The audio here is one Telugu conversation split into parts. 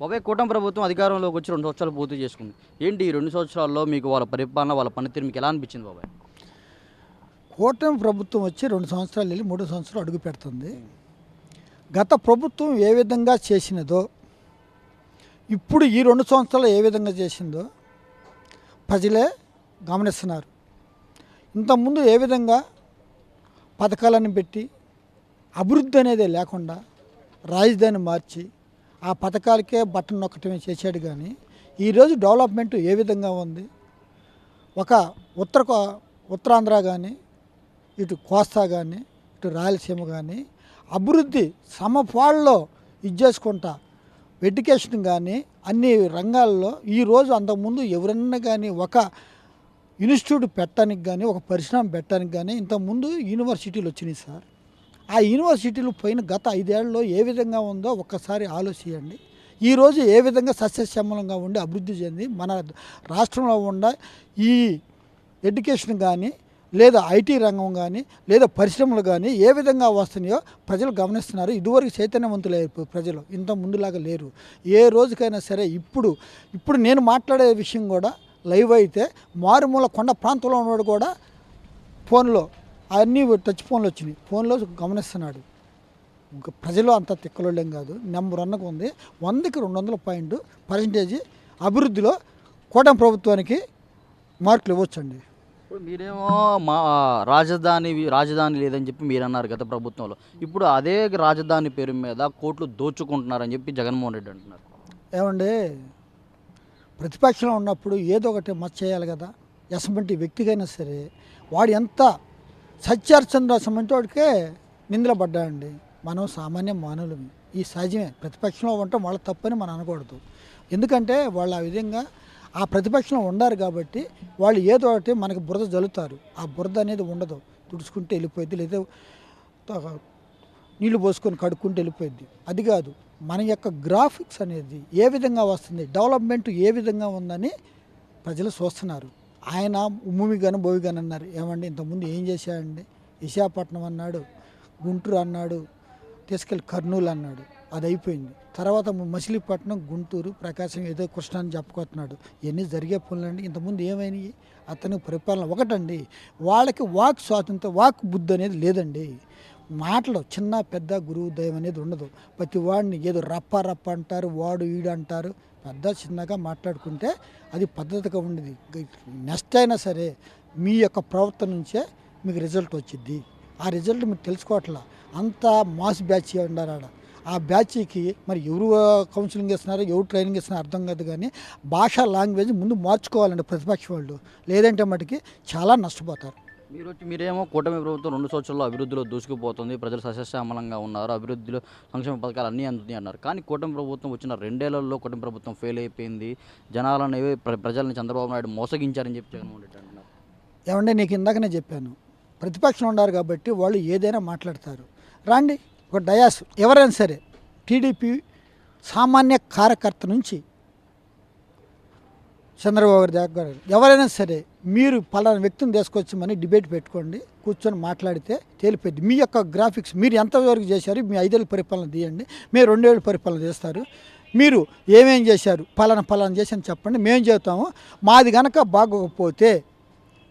బాబాయ్ కూటమి ప్రభుత్వం అధికారంలోకి వచ్చి 2 సంవత్సరాలు పూర్తి చేసుకుంది. ఏంటి ఈ 2 సంవత్సరాల్లో మీకు వాళ్ళ పరిపాలన, వాళ్ళ పనితీరు మీకు ఎలా అనిపించింది బాబాయ్? కూటమి ప్రభుత్వం వచ్చి 2 సంవత్సరాలు వెళ్ళి 3 సంవత్సరాలు అడుగు పెడుతుంది. గత ప్రభుత్వం ఏ విధంగా చేసినదో ఇప్పుడు ఈ 2 సంవత్సరాలు ఏ విధంగా చేసిందో ప్రజలే గమనిస్తున్నారు. ఇంతకుముందు ఏ విధంగా పథకాలను పెట్టి అభివృద్ధి అనేది లేకుండా రాజధాని మార్చి ఆ పథకాలకే బటన్ నొక్కటమే చేశాడు. కానీ ఈరోజు డెవలప్మెంట్ ఏ విధంగా ఉంది, ఒక ఉత్తరాంధ్ర కానీ, ఇటు కోస్తా కానీ, ఇటు రాయలసీమ కానీ అభివృద్ధి సమపాళ్ళలో ఇచ్చేసుకుంటా ఎడ్యుకేషన్ కానీ అన్ని రంగాల్లో ఈరోజు అంతకుముందు ఎవరన్నా కానీ ఒక ఇన్స్టిట్యూట్ పెట్టడానికి కానీ ఒక పరిశ్రమ పెట్టడానికి కానీ ఇంతకుముందు యూనివర్సిటీలు వచ్చినాయి సార్. ఆ యూనివర్సిటీలు పోయిన గత 5 ఏళ్లలో ఏ విధంగా ఉందో ఒక్కసారి ఆలోచించండి. ఈరోజు ఏ విధంగా సస్యశ్యామలంగా ఉండి అభివృద్ధి చెంది మన రాష్ట్రంలో ఉన్న ఈ ఎడ్యుకేషన్ కానీ లేదా ఐటీ రంగం కానీ లేదా పరిశ్రమలు కానీ ఏ విధంగా వస్తున్నాయో ప్రజలు గమనిస్తున్నారు. ఇదివరకు చైతన్యవంతులైన ప్రజలు ఇంత ముందులాగా లేరు. ఏ రోజుకైనా సరే ఇప్పుడు నేను మాట్లాడే విషయం కూడా లైవ్ అయితే మారుమూల కొండ ప్రాంతంలో ఉన్నవాడు కూడా ఫోన్లో అన్నీ టచ్ ఫోన్లు వచ్చినాయి, ఫోన్లో గమనిస్తున్నాడు. ప్రజలు అంత తిక్కలోళ్ళేం కాదు. నెంబర్ 1కు ఉంది. 100కి 200% అభివృద్ధిలో కూటమి ప్రభుత్వానికి మార్కులు ఇవ్వచ్చండి. ఇప్పుడు మీరేమో మా రాజధాని లేదని చెప్పి మీరు అన్నారు గత ప్రభుత్వంలో. ఇప్పుడు అదే రాజధాని పేరు మీద కోట్లు దోచుకుంటున్నారని చెప్పి జగన్మోహన్ రెడ్డి అంటున్నారు. ఏమండి, ప్రతిపక్షంలో ఉన్నప్పుడు ఏదో ఒకటి మచ్చ చేయాలి కదా. ఎసమంటి వ్యక్తికైనా సరే వాడు ఎంత సత్యార్చంద్ర అసమంటి వాడికే నిందలు పడ్డాయండి. మనం సామాన్య మానవులమే, ఈ సహజమే. ప్రతిపక్షంలో ఉండటం వాళ్ళ తప్పని మనం అనకూడదు. ఎందుకంటే వాళ్ళు ఆ విధంగా ఆ ప్రతిపక్షంలో ఉండారు కాబట్టి వాళ్ళు ఏదో ఒకటి మనకి బురద జల్లుతారు. ఆ బురద అనేది ఉండదు, తుడుచుకుంటే వెళ్ళిపోయింది, లేదా నీళ్లు పోసుకొని కడుక్కుంటూ వెళ్ళిపోయింది. అది కాదు, మన యొక్క గ్రాఫిక్స్ అనేది ఏ విధంగా వస్తుంది, డెవలప్మెంట్ ఏ విధంగా ఉందని ప్రజలు చూస్తున్నారు. ఆయన ఉమ్మి కానీ బోవి కానీ అన్నారు. ఏమండి, ఇంతకుముందు ఏం చేశాడండి? విశాఖపట్నం అన్నాడు, గుంటూరు అన్నాడు, తీసుకెళ్ళి కర్నూలు అన్నాడు, అది అయిపోయింది. తర్వాత మచిలీపట్నం, గుంటూరు, ప్రకాశం ఏదో కృష్ణ అని చెప్పుకొస్తున్నాడు. ఇవన్నీ జరిగే పనులండి. ఇంతకుముందు ఏమైనాయి? అతని పరిపాలన ఒకటండి, వాళ్ళకి వాక్ స్వాతంత్రం, వాక్ బుద్ధి అనేది లేదండి. మాటలు చిన్న పెద్ద గురువు దయం అనేది ఉండదు. ప్రతి వాడిని ఏదో రప్ప అంటారు, వాడు వీడు అంటారు. పెద్ద చిన్నగా మాట్లాడుకుంటే అది పద్ధతిగా ఉండేది. నెక్స్ట్ అయినా సరే మీ యొక్క ప్రవర్తన నుంచే మీకు రిజల్ట్ వచ్చింది. ఆ రిజల్ట్ మీరు తెలుసుకోవట్లా. అంతా మాస్ బ్యాచ్ ఉన్నారు ఆడ. ఆ బ్యాచ్కి మరి ఎవరు కౌన్సిలింగ్ ఇస్తున్నారు, ఎవరు ట్రైనింగ్ ఇస్తున్నారో అర్థం కాదు. కానీ భాష లాంగ్వేజ్ ముందు మార్చుకోవాలండి ప్రతిపక్ష వాళ్ళు, లేదంటే మటుకి చాలా నష్టపోతారు. మీరేమో కూటమి ప్రభుత్వం 2 సంవత్సరాల్లో అభివృద్ధిలో దూసుకుపోతుంది, ప్రజలు సస్యశ్యామలంగా ఉన్నారు, అభివృద్ధిలో సంక్షేమ పథకాలు అన్నీ అందుతున్నాయి అన్నారు. కానీ కూటమి ప్రభుత్వం వచ్చిన 2 ఏళ్లలో కూటమి ప్రభుత్వం ఫెయిల్ అయిపోయింది, జనాలని ప్రజల్ని చంద్రబాబు నాయుడు మోసగించారని చెప్పి జగన్మోహన్ రెడ్డి అంటున్నారు. ఏమంటే నీకు ఇందాకనే చెప్పాను, ప్రతిపక్షం ఉన్నారు కాబట్టి వాళ్ళు ఏదైనా మాట్లాడతారు. రాండి, ఒక డయాస్ ఎవరైనా సరే టీడీపీ సామాన్య కార్యకర్త నుంచి చంద్రబాబు గారి దగ్గర ఎవరైనా సరే మీరు పలానా వ్యక్తిని తీసుకొచ్చామని డిబేట్ పెట్టుకోండి, కూర్చొని మాట్లాడితే తేలిపోయింది. మీ యొక్క గ్రాఫిక్స్ మీరు ఎంతవరకు చేశారు, మీ 5 ఏళ్ళ పరిపాలన తీయండి, మీరు 2 ఏళ్ళ పరిపాలన చేస్తారు, మీరు ఏమేం చేశారు, పలానా చేశాను చెప్పండి, మేము చెబుతాము. మాది కనుక బాగోకపోతే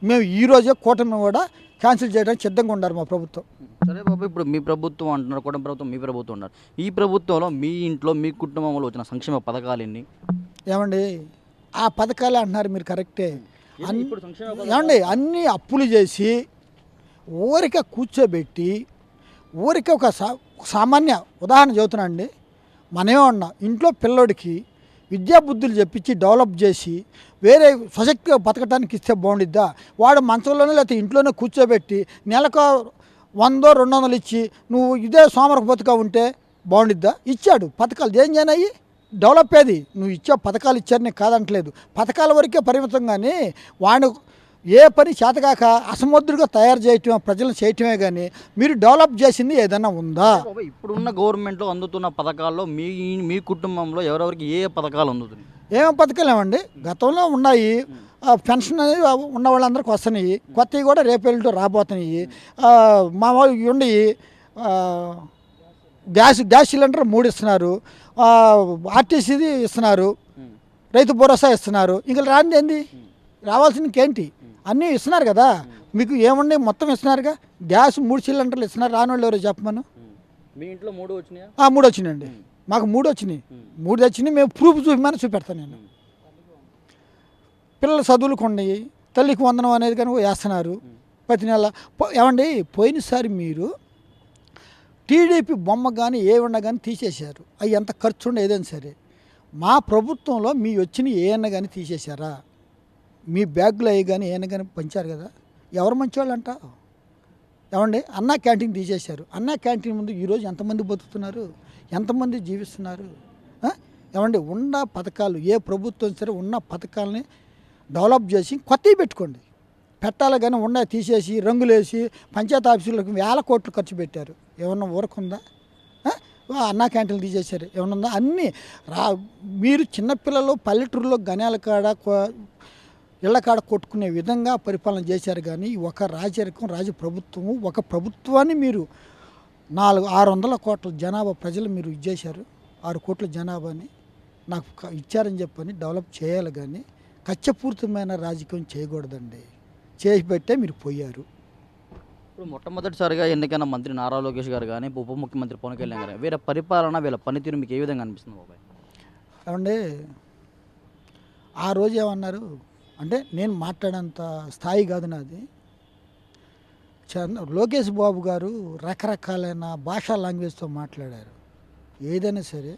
మేము ఈరోజే కూటమి కూడా క్యాన్సిల్ చేయడానికి సిద్ధంగా ఉన్నారు మా ప్రభుత్వం. సరే బాబు, ఇప్పుడు మీ ప్రభుత్వం అంటున్నారు, కూటమి ప్రభుత్వం మీ ప్రభుత్వం ఉన్నారు. ఈ ప్రభుత్వంలో మీ ఇంట్లో మీ కుటుంబంలో వచ్చిన సంక్షేమ పథకాలు ఎన్ని? ఏమండి, ఆ పథకాలే అంటున్నారు మీరు, కరెక్టే. ఏమండి, అన్నీ అప్పులు చేసి ఊరికే కూర్చోబెట్టి ఊరికే ఒక సామాన్య ఉదాహరణ చెబుతున్నా అండి. మనమే ఉన్నా ఇంట్లో పిల్లోడికి విద్యాబుద్ధులు చెప్పించి డెవలప్ చేసి వేరే సశక్తిగా బతకడానికి ఇస్తే బాగుండిద్దా? వాడు మంచంలోనే లేకపోతే ఇంట్లోనే కూర్చోబెట్టి నెలకు 100-200 ఇచ్చి నువ్వు ఇదే సోమరపోతుగా ఉంటే బాగుండిద్దా? ఇచ్చాడు పథకాలు, ఏం చేయనాయి డెవలప్ అయ్యేది. నువ్వు ఇచ్చే పథకాలు ఇచ్చారు, నేను కాదంటలేదు, పథకాల వరకే పరిమితం. కానీ వాడు ఏ పని చేతగాక అసమర్థుడిగా తయారు చేయటమే, ప్రజలను చేయటమే. కానీ మీరు డెవలప్ చేసింది ఏదైనా ఉందా? ఇప్పుడున్న గవర్నమెంట్లో అందుతున్న పథకాల్లో మీ కుటుంబంలో ఎవరెవరికి ఏ పథకాలు అందుతున్నాయి? ఏమేం పథకాలు ఏమండి గతంలో ఉన్నాయి. పెన్షన్ అనేది ఉన్న వాళ్ళందరికీ వస్తున్నాయి, కొత్తవి కూడా రేపేళ్ళతో రాబోతున్నాయి. మా వాళ్ళు ఉండి గ్యాస్ సిలిండర్ 3 ఇస్తున్నారు, ఆర్టీసీది ఇస్తున్నారు, రైతు భరోసా ఇస్తున్నారు. ఇంకా రానిది ఏంది? రావాల్సింది ఇంకేంటి? అన్నీ ఇస్తున్నారు కదా. మీకు ఏముండే మొత్తం ఇస్తున్నారుగా. గ్యాస్ 3 సిలిండర్లు ఇస్తున్నారు. రాని వాళ్ళు ఎవరో చెప్పమను. మీ ఇంట్లో 3 వచ్చినాయా? 3 వచ్చినాయండి. మాకు 3 వచ్చినాయి. 3 వచ్చినాయి. మేము ప్రూఫ్ చూపెడతాను నేను. పిల్లల చదువులకు ఉన్నాయి, తల్లికి వందనం అనేది కానీ వేస్తున్నారు ప్రతి నెల. ఏమండి, పోయినసారి మీరు టీడీపీ బొమ్మ కానీ ఏమన్నా కానీ తీసేశారు. అవి ఎంత ఖర్చు ఉండే ఏదైనా సరే. మా ప్రభుత్వంలో మీ వచ్చిన ఏమన్నా కానీ తీసేశారా? మీ బ్యాగులు అవి కానీ ఏమన్నా కానీ పంచారు కదా. ఎవరు మంచివాళ్ళు అంట? ఏమండి, అన్నా క్యాంటీన్ తీసేశారు. అన్నా క్యాంటీన్ ముందు ఈరోజు ఎంతమంది బతుకుతున్నారు, ఎంతమంది జీవిస్తున్నారు? ఏమండి, ఉన్న పథకాలు ఏ ప్రభుత్వం సరే ఉన్న పథకాలని డెవలప్ చేసి కొత్తవి పెట్టుకోండి. పెట్టాలి కానీ ఉన్న తీసేసి రంగులేసి పంచాయతీ ఆఫీసులకు 1000 కోట్లు ఖర్చు పెట్టారు. ఏమన్నా ఊరకుందా? అన్నా క్యాంటీన్లు తీసేశారు. ఏమన్నా అన్నీ మీరు చిన్నపిల్లలు పల్లెటూరులో గణాల కాడ ఇళ్ల కాడ కొట్టుకునే విధంగా పరిపాలన చేశారు. కానీ ఒక ప్రభుత్వము ఒక ప్రభుత్వాన్ని మీరు 600 కోట్ల జనాభా ప్రజలు మీరు ఇచ్చేశారు. 6 కోట్ల జనాభాని నాకు ఇచ్చారని చెప్పని డెవలప్ చేయాలి. కానీ కచ్చపూరితమైన రాజకీయం చేయకూడదండి. చేసి పెట్టే మీరు పోయారు. ఇప్పుడు మొట్టమొదటిసారిగా ఎన్నికైన మంత్రి నారా లోకేష్ గారు కానీ ఉప ముఖ్యమంత్రి పవన్ కళ్యాణ్ గారు వీళ్ళ పరిపాలన వీళ్ళ పనితీరు మీకు ఏ విధంగా అనిపిస్తుంది బాబాయ్? ఏమంటే ఆ రోజు ఏమన్నారు అంటే, నేను మాట్లాడేంత స్థాయి కాదు నాది. లోకేష్ బాబు గారు రకరకాలైన భాషా లాంగ్వేజ్తో మాట్లాడారు. ఏదైనా సరే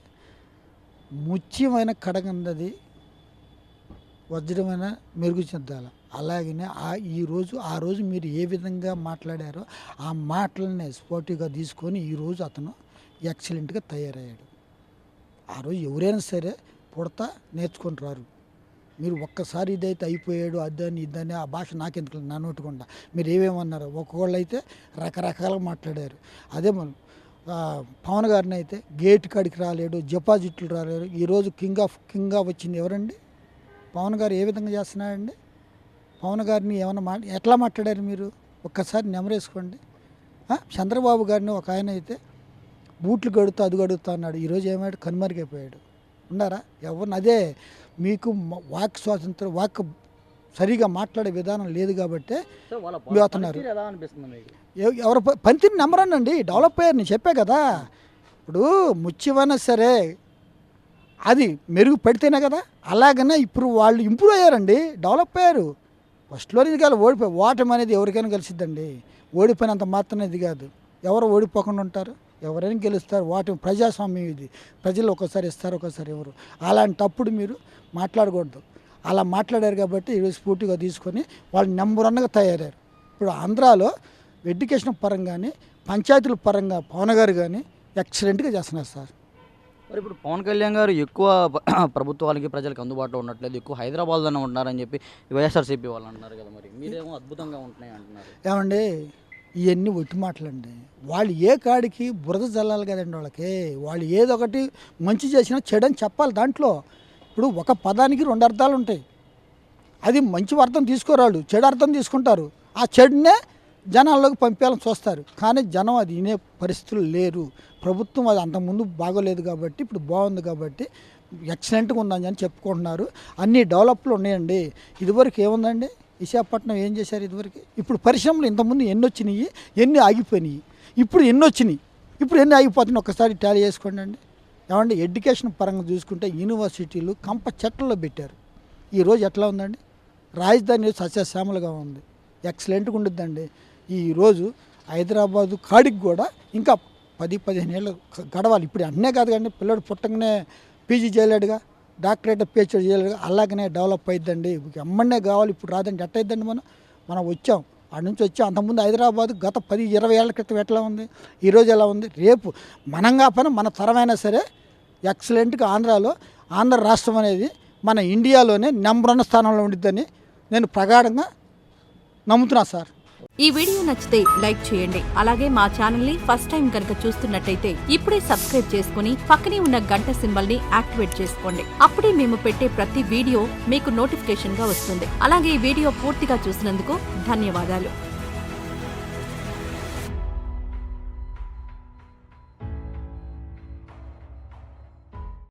ముఖ్యమైన కడగందది వజ్రమైన మెరుగు చెందాల. అలాగనే ఆ రోజు మీరు ఏ విధంగా మాట్లాడారో ఆ మాటలనే స్పోర్టివ్గా తీసుకొని ఈరోజు అతను ఎక్సలెంట్గా తయారయ్యాడు. ఆ రోజు ఎవరైనా సరే పుడతా నేర్చుకొని రారు. మీరు ఒక్కసారి ఇదైతే అయిపోయాడు అద్దని ఇద్దని ఆ భాష నాకెందుకు నా నోటుకుండా మీరు ఏమేమన్నారు. ఒక్కొక్కళ్ళు అయితే రకరకాలుగా మాట్లాడారు. అదే మనం పవన్ గారిని అయితే గేట్ కాడికి రాలేడు, డిపాజిట్లు రాలేడు. ఈరోజు కింగ్గా వచ్చింది ఎవరండి? పవన్ గారు ఏ విధంగా చేస్తున్నాడండి? పవన్ గారిని ఏమన్నా ఎట్లా మాట్లాడారు మీరు? ఒక్కసారి నెమరేసుకోండి. చంద్రబాబు గారిని ఒక ఆయన అయితే బూట్లు గడుతూ అది గడుగుతా అన్నాడు. ఈరోజు ఏమాడు? కనుమరుగైపోయాడు. ఉన్నారా ఎవరిని? అదే మీకు వాక్ స్వాతంత్రం, వాక్ సరిగా మాట్లాడే విధానం లేదు కాబట్టి పోతున్నారు. ఎవరు పంతిని నెంబరానండి డెవలప్ అయ్యారు. నేను చెప్పే కదా. ఇప్పుడు ముఖ్యమైనా సరే అది మెరుగుపడితేనే కదా. అలాగనే ఇప్పుడు వాళ్ళు ఇంప్రూవ్ అయ్యారండి, డెవలప్ అయ్యారు. ఫస్ట్లో ఇది కాదు ఓటమి అనేది ఎవరికైనా కలిసిద్దండి. ఓడిపోయినంత మాత్రం ఇది కాదు. ఎవరు ఓడిపోకుండా ఉంటారు? ఎవరైనా గెలుస్తారు. ఓటమి ప్రజాస్వామ్యం ఇది. ప్రజలు ఒకసారి ఇస్తారు, ఒకసారి ఎవరు. అలాంటప్పుడు మీరు మాట్లాడకూడదు. అలా మాట్లాడారు కాబట్టి ఈరోజు స్ఫూర్తిగా తీసుకొని వాళ్ళు నెంబర్ 1గా తయారయ్యారు. ఇప్పుడు ఆంధ్రాలో ఎడ్యుకేషన్ పరంగానే పంచాయతీల పరంగా పవన్ గారు కానీ ఎక్సలెంట్గా చేస్తున్నారు సార్. మరి ఇప్పుడు పవన్ కళ్యాణ్ గారు ఎక్కువ ప్రభుత్వాలకి ప్రజలకు అందుబాటులో ఉండట్లేదు, ఎక్కువ హైదరాబాద్లోనే ఉంటున్నారని చెప్పి వైఎస్ఆర్సీపీ వాళ్ళు అంటున్నారు కదా. మరి మీరేమో అద్భుతంగా ఉంటున్నాయి అంటున్నారు. ఏమండి, ఇవన్నీ ఒట్టి మాటలండి. వాళ్ళు ఏ కాడికి బురద జల్లాలి కదండి వాళ్ళకి. వాళ్ళు ఏదో ఒకటి మంచి చేసినా చెడని చెప్పాలి. దాంట్లో ఇప్పుడు ఒక పదానికి 2 అర్థాలు ఉంటాయి. అది మంచి అర్థం తీసుకోరాళ్ళు, చెడు అర్థం తీసుకుంటారు. ఆ చెడునే జనాల్లోకి పంపేయాలని చూస్తారు. కానీ జనం అది వినే పరిస్థితులు లేరు. ప్రభుత్వం అది అంతకుముందు బాగోలేదు కాబట్టి ఇప్పుడు బాగుంది కాబట్టి ఎక్సలెంట్గా ఉందని అని చెప్పుకుంటున్నారు. అన్ని డెవలప్లు ఉన్నాయండి. ఇదివరకు ఏముందండి? విశాఖపట్నం ఏం చేశారు ఇదివరకు? ఇప్పుడు పరిశ్రమలు ఇంతకుముందు ఎన్ని వచ్చినాయి, ఎన్ని ఆగిపోయినాయి, ఇప్పుడు ఎన్ని వచ్చినాయి, ఇప్పుడు ఎన్ని ఆగిపోతున్నాయి ఒక్కసారి టాలీ చేసుకోండి అండి. ఏమంటే ఎడ్యుకేషన్ పరంగా చూసుకుంటే యూనివర్సిటీలు కంప చెట్లలో పెట్టారు. ఈరోజు ఎట్లా ఉందండి? రాజధాని సస్యశ్యామలుగా ఉంది, ఎక్సలెంట్గా ఉండిద్దండి. ఈరోజు హైదరాబాదు కాడికి కూడా ఇంకా 10-15 ఏళ్ళు గడవాలి. ఇప్పుడు అన్నే కాదు కానీ పిల్లడు పుట్టగానే పీజీ చేయలేడుగా, డాక్టరేట్ పిహెచ్డీ చేయలేడుగా. అలాగనే డెవలప్ అయిద్దండి. ఎమ్మన్నే కావాలి, ఇప్పుడు రాదండి. ఎట్ట అయిద్దండి? మనం వచ్చాం, ఆడ నుంచి వచ్చాం. అంతకుముందు హైదరాబాద్ గత 10-20 ఏళ్ల క్రితం ఎట్లా ఉంది, ఈరోజు ఎలా ఉంది? రేపు మనం కాకపోయినా మన తరమైనా సరే ఎక్సలెంట్గా ఆంధ్ర రాష్ట్రం అనేది మన ఇండియాలోనే నెంబర్ 1 స్థానంలో ఉండిద్దని నేను ప్రగాఢంగా నమ్ముతున్నా సార్. ఈ వీడియో నచ్చితే లైక్ చేయండి. అలాగే మా ఛానల్ ని ఫస్ట్ టైం కనుక చూస్తున్నట్టయితే ఇప్పుడే సబ్స్క్రైబ్ చేసుకుని పక్కనే ఉన్న గంట సింబల్ ని యాక్టివేట్ చేసుకోండి. అప్పుడే మేము పెట్టే ప్రతి వీడియో మీకు నోటిఫికేషన్ గా వస్తుంది. అలాగే ఈ వీడియో పూర్తిగా చూసినందుకు ధన్యవాదాలు.